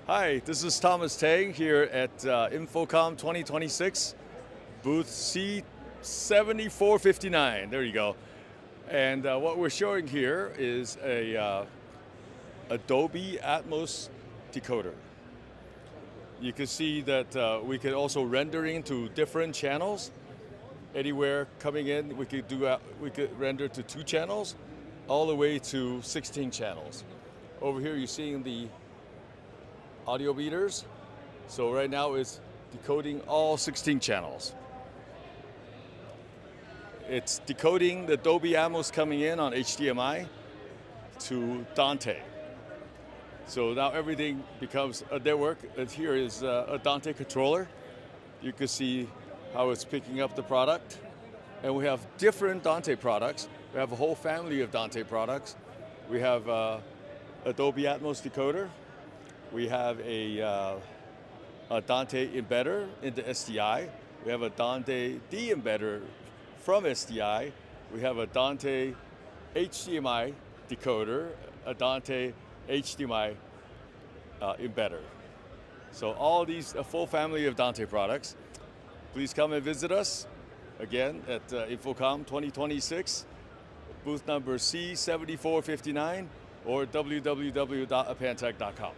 Hi, this is Thomas Tang here at InfoComm 2026, booth C7459. There you go. And what we're showing here is a Dolby ATMOS decoder. You can see that we can also render into different channels. Anywhere coming in, we could render to 2 channels, all the way to 16 channels. Over here, you're seeing the audio meters. So right now it's decoding all 16 channels. It's decoding the Dolby ATMOS coming in on HDMI to Dante. So now everything becomes a network. And here is a Dante controller. You can see how it's picking up the product. And we have different Dante products. We have a whole family of Dante products. We have a Dolby ATMOS decoder. We have a Dante embedder into SDI. We have a Dante de-embedder from SDI. We have a Dante HDMI decoder, a Dante HDMI embedder. So all these, a full family of Dante products. Please come and visit us again at InfoComm 2026, booth number C7459 or www.apantac.com.